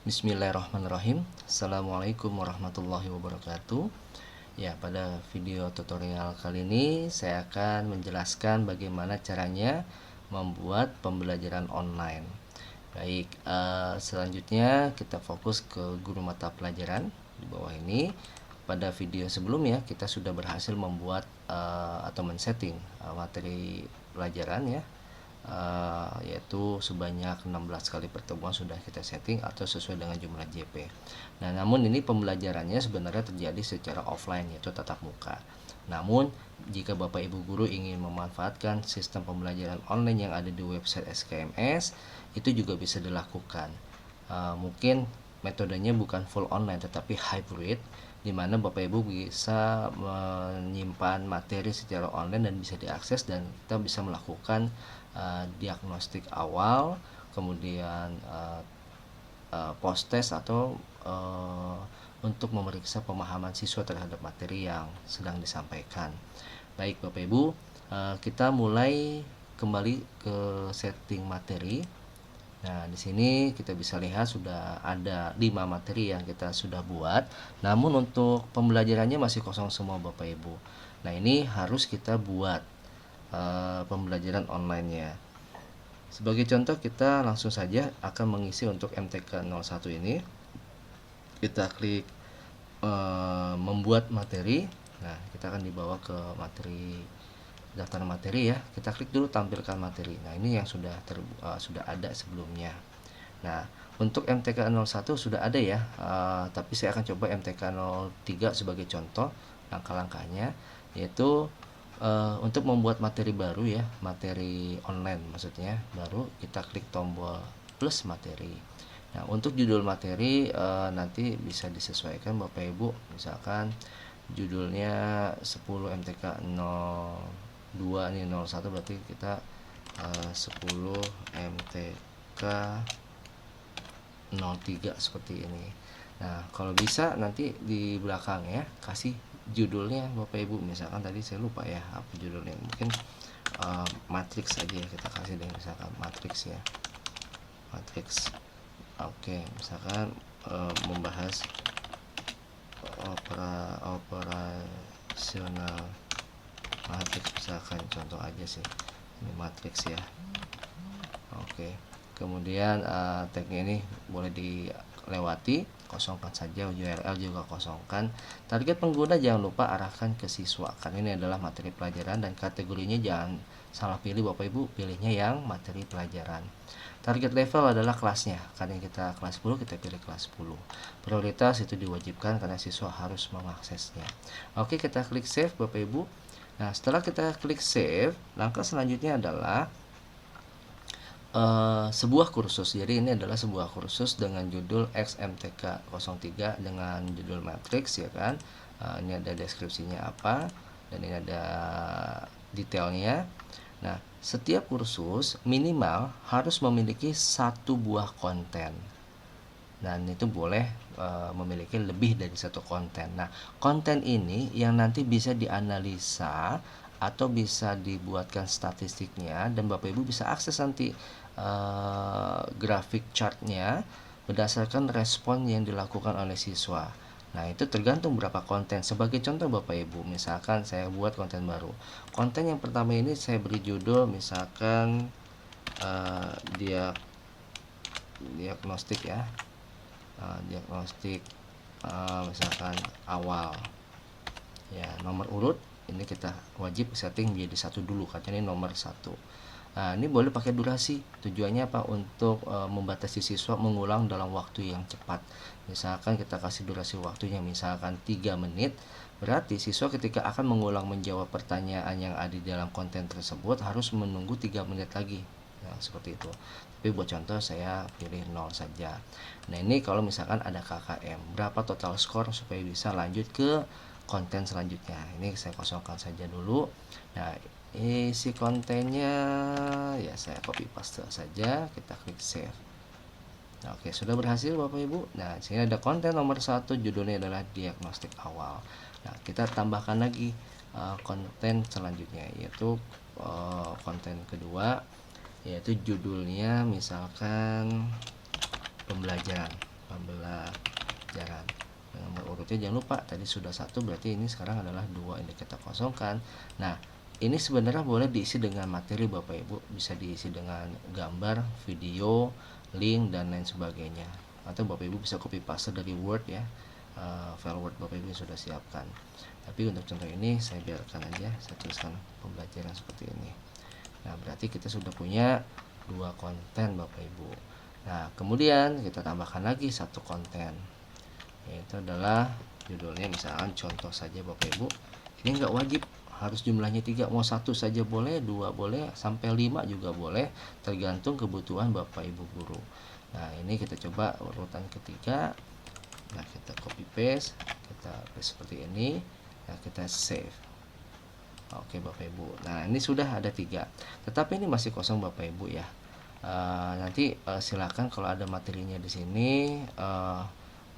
Bismillahirrahmanirrahim. Assalamualaikum warahmatullahi wabarakatuh. Ya, pada video tutorial kali ini saya akan menjelaskan bagaimana caranya membuat pembelajaran online. Baik, selanjutnya kita fokus ke guru mata pelajaran di bawah ini. Pada video sebelumnya kita sudah berhasil membuat atau men-setting materi pelajaran ya, yaitu sebanyak 16 kali pertemuan sudah kita setting atau sesuai dengan jumlah JP. Nah, namun ini pembelajarannya sebenarnya terjadi secara offline, yaitu tatap muka. Namun jika Bapak Ibu guru ingin memanfaatkan sistem pembelajaran online yang ada di website SKMS, itu juga bisa dilakukan. Mungkin metodenya bukan full online tetapi hybrid, di mana Bapak Ibu bisa menyimpan materi secara online dan bisa diakses, dan kita bisa melakukan diagnostik awal, kemudian post test atau untuk memeriksa pemahaman siswa terhadap materi yang sedang disampaikan. Baik Bapak Ibu, kita mulai kembali ke setting materi. Nah, di sini kita bisa lihat sudah ada 5 materi yang kita sudah buat. Namun untuk pembelajarannya masih kosong semua Bapak Ibu. Nah, ini harus kita buat pembelajaran online-nya. Sebagai contoh, kita langsung saja akan mengisi untuk MTK 01 ini. Kita klik membuat materi. Nah, kita akan dibawa ke materi, daftar materi ya. Kita klik dulu tampilkan materi. Nah, ini yang sudah ada sebelumnya. Nah, untuk MTK 01 sudah ada ya, tapi saya akan coba MTK 03 sebagai contoh langkah-langkahnya, yaitu untuk membuat materi baru ya, materi online maksudnya baru, kita klik tombol plus materi. Nah, untuk judul materi nanti bisa disesuaikan Bapak Ibu, misalkan judulnya 10 MTK 02 ini 01, berarti kita 10 MTK 03 seperti ini. Nah, kalau bisa nanti di belakang ya kasih judulnya Bapak Ibu, misalkan tadi saya lupa ya apa judulnya, mungkin matriks aja ya, kita kasih deh misalkan matriks ya, matriks. Oke, misalkan membahas operasional matriks, misalkan contoh aja sih ini matriks ya. Oke, kemudian tagnya ini boleh dilewati, kosongkan saja, URL juga kosongkan. Target pengguna jangan lupa arahkan ke siswa, karena ini adalah materi pelajaran, dan kategorinya jangan salah pilih Bapak Ibu, pilihnya yang materi pelajaran. Target level adalah kelasnya, karena kita kelas 10 kita pilih kelas 10. Prioritas itu diwajibkan karena siswa harus mengaksesnya. Oke, kita klik save Bapak Ibu. Nah, setelah kita klik save, langkah selanjutnya adalah sebuah kursus. Jadi ini adalah sebuah kursus dengan judul XMTK 03 dengan judul matriks ya kan. Ini ada deskripsinya apa, dan ini ada detailnya. Nah, setiap kursus minimal harus memiliki satu buah konten, dan itu boleh memiliki lebih dari satu konten. Nah, konten ini yang nanti bisa dianalisa atau bisa dibuatkan statistiknya, dan Bapak Ibu bisa akses nanti grafik chartnya berdasarkan respon yang dilakukan oleh siswa. Nah, itu tergantung berapa konten. Sebagai contoh Bapak Ibu, misalkan saya buat konten baru. Konten yang pertama ini saya beri judul misalkan diagnostik ya. Diagnostik misalkan awal. Ya, nomor urut ini kita wajib setting menjadi 1 dulu karena ini nomor 1. Nah, ini boleh pakai durasi. Tujuannya apa? Untuk membatasi siswa mengulang dalam waktu yang cepat. Misalkan kita kasih durasi waktunya misalkan 3 menit, berarti siswa ketika akan mengulang menjawab pertanyaan yang ada di dalam konten tersebut harus menunggu 3 menit lagi. Nah, seperti itu. Tapi buat contoh saya pilih 0 saja. Nah, ini kalau misalkan ada KKM, berapa total skor supaya bisa lanjut ke konten selanjutnya. Ini saya kosongkan saja dulu. Nah, isi kontennya ya saya copy paste saja, kita klik save. Nah, oke, sudah berhasil Bapak Ibu. Nah, sini ada konten nomor 1, judulnya adalah diagnostik awal. Nah, kita tambahkan lagi konten selanjutnya, yaitu konten kedua, yaitu judulnya misalkan pembelajaran pembelajaran. Nomor urutnya jangan lupa tadi sudah 1, berarti ini sekarang adalah 2, ini kita kosongkan. Nah, ini sebenarnya boleh diisi dengan materi Bapak Ibu, bisa diisi dengan gambar, video, link, dan lain sebagainya. Atau Bapak Ibu bisa copy paste dari Word ya, file Word Bapak Ibu sudah siapkan. Tapi untuk contoh ini saya biarkan aja, saya tuliskan pembelajaran seperti ini. Nah, berarti kita sudah punya 2 konten Bapak Ibu. Nah, kemudian kita tambahkan lagi 1 konten, yaitu adalah judulnya misalkan contoh saja Bapak Ibu. Ini enggak wajib harus jumlahnya 3, mau 1 saja boleh, 2 boleh, sampai 5 juga boleh, tergantung kebutuhan Bapak Ibu guru. Nah, ini kita coba urutan ketiga. Nah, kita copy paste, kita paste seperti ini. Nah, kita save. Oke Bapak Ibu. Nah, ini sudah ada 3. Tetapi ini masih kosong Bapak Ibu ya. Nanti silakan kalau ada materinya di sini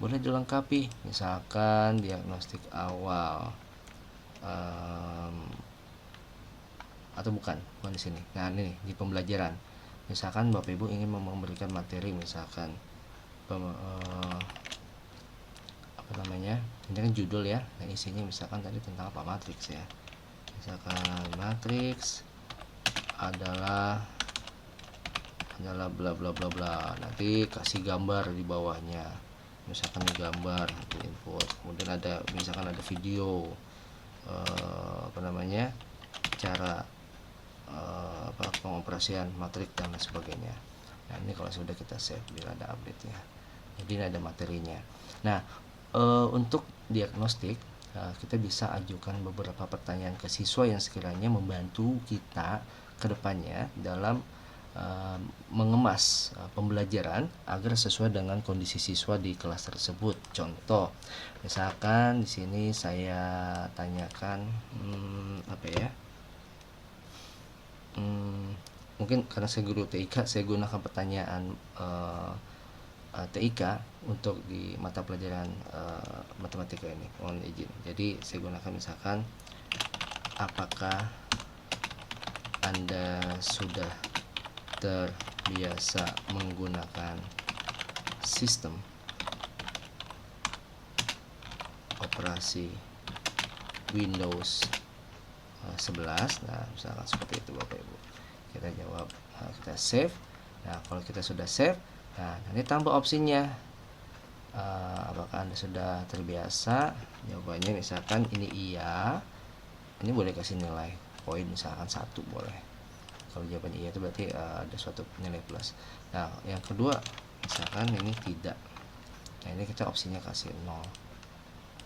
boleh dilengkapi. Misalkan diagnostik awal. Atau bukan di sini. Nah, ini di pembelajaran. Misalkan Bapak Ibu ingin memberikan materi, misalkan apa namanya? Ini kan judul ya. Nah, isinya misalkan tadi tentang apa, matriks ya. Misalkan matriks adalah bla bla bla bla. Nanti kasih gambar di bawahnya. Misalkan gambar di input. Kemudian ada misalkan ada video apa namanya? Cara pengoperasian matriks dan lain sebagainya. Nah, ini kalau sudah kita save bila ada update ya. Jadi ini ada materinya. Nah, untuk diagnostik kita bisa ajukan beberapa pertanyaan ke siswa yang sekiranya membantu kita ke depannya dalam mengemas pembelajaran agar sesuai dengan kondisi siswa di kelas tersebut. Contoh, misalkan di sini saya tanyakan apa ya? Mungkin karena saya guru TIK, saya gunakan pertanyaan TIK untuk di mata pelajaran matematika ini. Mohon izin. Jadi saya gunakan misalkan, apakah Anda sudah terbiasa menggunakan sistem operasi Windows 11? Nah, misalkan seperti itu Bapak Ibu. Kita jawab, kita save. Nah, kalau kita sudah save, nah nanti tambah opsinya. Apakah Anda sudah terbiasa? Jawabannya misalkan ini iya. Ini boleh kasih nilai poin misalkan 1 boleh. Kalau jawabannya iya itu berarti ada suatu nilai plus. Nah, yang kedua misalkan ini tidak. Nah, ini kita opsinya kasih 0.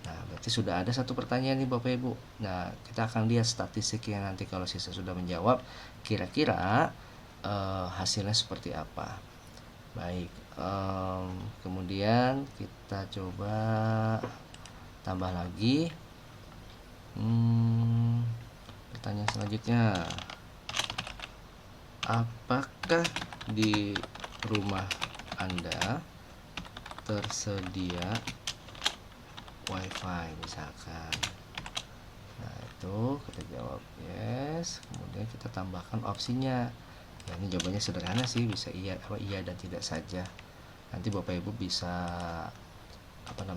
Nah, berarti sudah ada 1 pertanyaan nih Bapak Ibu. Nah, kita akan lihat statistiknya nanti kalau siswa sudah menjawab, kira-kira hasilnya seperti apa. Baik, kemudian kita coba tambah lagi pertanyaan selanjutnya. Apakah di rumah Anda tersedia WiFi misalkan? Nah, itu kita jawab yes, kemudian kita tambahkan opsinya. Ya, ini jawabannya sederhana sih, bisa iya dan tidak saja. Nanti Bapak Ibu bisa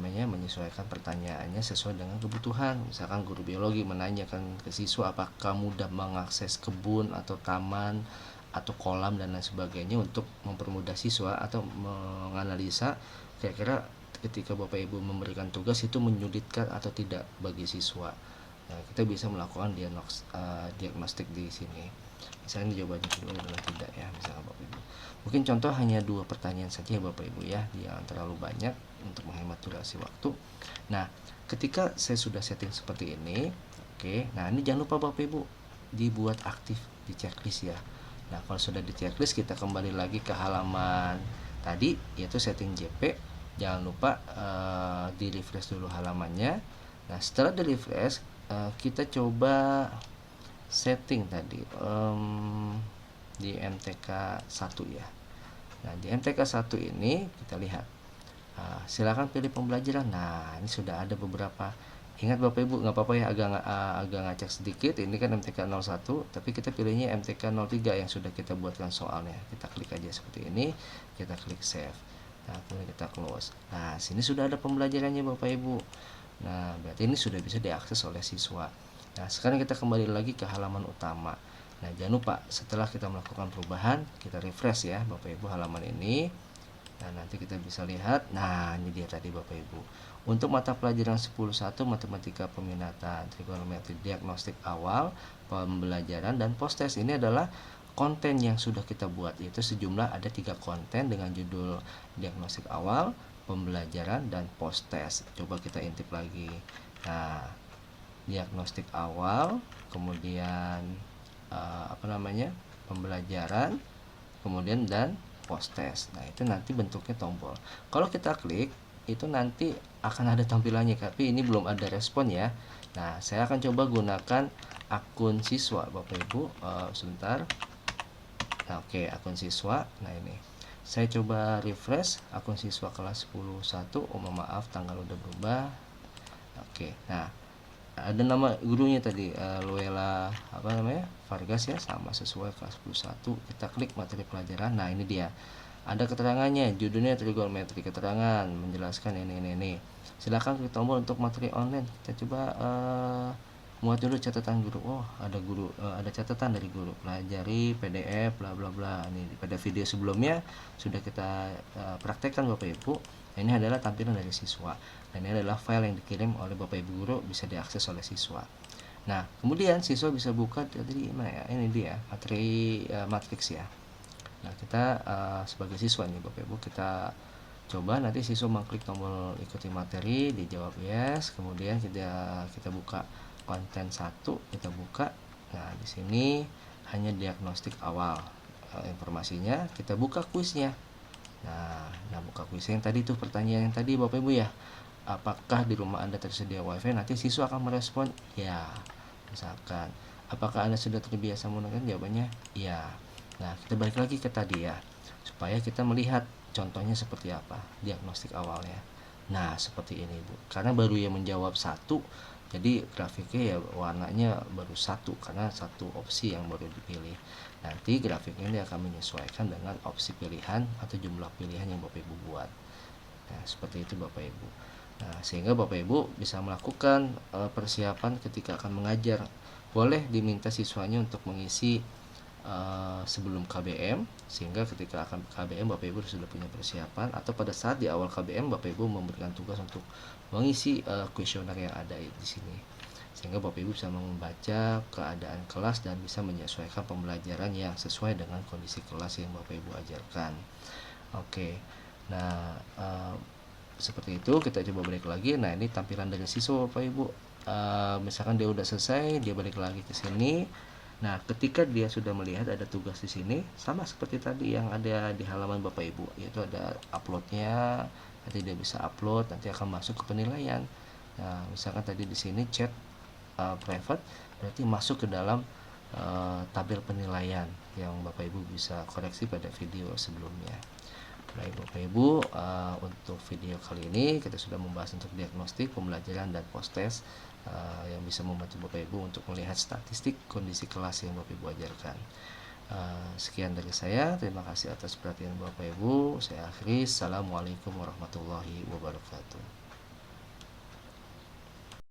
menyesuaikan pertanyaannya sesuai dengan kebutuhan. Misalkan guru biologi menanyakan ke siswa apakah mudah mengakses kebun atau taman atau kolam dan lain sebagainya untuk mempermudah siswa, atau menganalisa kira-kira ketika Bapak Ibu memberikan tugas itu menyulitkan atau tidak bagi siswa. Nah, kita bisa melakukan diagnostik di sini. Misalnya jawabannya kedua adalah tidak ya, misalnya Bapak Ibu. Mungkin contoh hanya 2 pertanyaan saja Bapak Ibu ya, jangan terlalu banyak untuk menghemat durasi waktu. Nah, ketika saya sudah setting seperti ini, oke. Nah, ini jangan lupa Bapak Ibu dibuat aktif di checklist ya. Nah, kalau sudah di checklist, kita kembali lagi ke halaman tadi, yaitu setting JP. Jangan lupa di refresh dulu halamannya. Nah, setelah di refresh, kita coba setting tadi di MTK 1 ya. Nah, di MTK 1 ini kita lihat, silakan pilih pembelajaran. Nah, ini sudah ada beberapa. Ingat Bapak Ibu, nggak apa-apa ya agak ngacak sedikit. Ini kan MTK 01, tapi kita pilihnya MTK 03 yang sudah kita buatkan soalnya. Kita klik aja seperti ini, kita klik save. Nah, kemudian kita close. Nah, sini sudah ada pembelajarannya Bapak Ibu. Nah, berarti ini sudah bisa diakses oleh siswa. Nah, sekarang kita kembali lagi ke halaman utama. Nah, jangan lupa setelah kita melakukan perubahan, kita refresh ya Bapak Ibu halaman ini. Nah, nanti kita bisa lihat. Nah, ini dia tadi Bapak Ibu. Untuk mata pelajaran 10.1 Matematika Peminatan, Trigonometri Diagnostik Awal, Pembelajaran dan Post-test, ini adalah konten yang sudah kita buat, yaitu sejumlah ada 3 konten dengan judul Diagnostik Awal, Pembelajaran dan Post-test. Coba kita intip lagi. Nah, diagnostik awal, kemudian pembelajaran, kemudian dan post test. Nah, itu nanti bentuknya tombol. Kalau kita klik, itu nanti akan ada tampilannya, tapi ini belum ada respon ya. Nah, saya akan coba gunakan akun siswa Bapak Ibu. Sebentar. Nah, oke, akun siswa. Nah, ini saya coba refresh akun siswa kelas 10.1. Oh, maaf, tanggal udah berubah. Oke, nah ada nama gurunya tadi, Luella Vargas ya, sama sesuai kelas 11. Kita klik materi pelajaran. Nah, ini dia, ada keterangannya, judulnya trigonometri, keterangan menjelaskan ini. Silakan klik tombol untuk materi online. Kita coba muat dulu catatan guru. Oh, ada guru, ada catatan dari guru, pelajari PDF bla bla bla. Ini pada video sebelumnya sudah kita praktekkan Bapak Ibu. Ini adalah tampilan dari siswa. Dan ini adalah file yang dikirim oleh Bapak Ibu guru, bisa diakses oleh siswa. Nah, kemudian siswa bisa buka tadi mana ya? Ini dia materi matriks ya. Nah, kita sebagai siswa nih Bapak Ibu, kita coba nanti siswa mengklik tombol ikuti materi, dijawab yes, kemudian kita buka konten 1, kita buka. Nah, di sini hanya diagnostik awal. Informasinya kita buka kuisnya. Nah, buka kuis yang tadi tuh, pertanyaan yang tadi Bapak Ibu ya. Apakah di rumah Anda tersedia WiFi? Nanti siswa akan merespon ya. Misalkan, apakah Anda sudah terbiasa menggunakan? Jawabannya ya. Nah, kita balik lagi ke tadi ya, supaya kita melihat contohnya seperti apa diagnostik awalnya. Nah, seperti ini Bu. Karena baru yang menjawab 1, jadi grafiknya ya warnanya baru 1 karena 1 opsi yang baru dipilih. Nanti grafiknya ini akan menyesuaikan dengan opsi pilihan atau jumlah pilihan yang Bapak Ibu buat. Nah, seperti itu Bapak Ibu. Nah, sehingga Bapak Ibu bisa melakukan persiapan ketika akan mengajar. Boleh diminta siswanya untuk mengisi sebelum KBM, sehingga ketika akan KBM Bapak Ibu sudah punya persiapan, atau pada saat di awal KBM Bapak Ibu memberikan tugas untuk mengisi kuesioner yang ada di sini, sehingga Bapak Ibu bisa membaca keadaan kelas dan bisa menyesuaikan pembelajaran yang sesuai dengan kondisi kelas yang Bapak Ibu ajarkan. Oke, nah seperti itu. Kita coba balik lagi. Nah, ini tampilan dari siswa Bapak Ibu. Misalkan dia udah selesai, dia balik lagi ke sini. Nah, ketika dia sudah melihat ada tugas di sini, sama seperti tadi yang ada di halaman Bapak Ibu, yaitu ada uploadnya. Nanti dia bisa upload, nanti akan masuk ke penilaian. Nah, misalkan tadi di sini chat private, berarti masuk ke dalam tabel penilaian yang Bapak Ibu bisa koreksi pada video sebelumnya. Baik Bapak Ibu, untuk video kali ini kita sudah membahas untuk diagnostik, pembelajaran, dan post test yang bisa membantu Bapak Ibu untuk melihat statistik kondisi kelas yang Bapak Ibu ajarkan. Sekian dari saya, terima kasih atas perhatian Bapak Ibu. Saya akhiri, Assalamualaikum warahmatullahi wabarakatuh.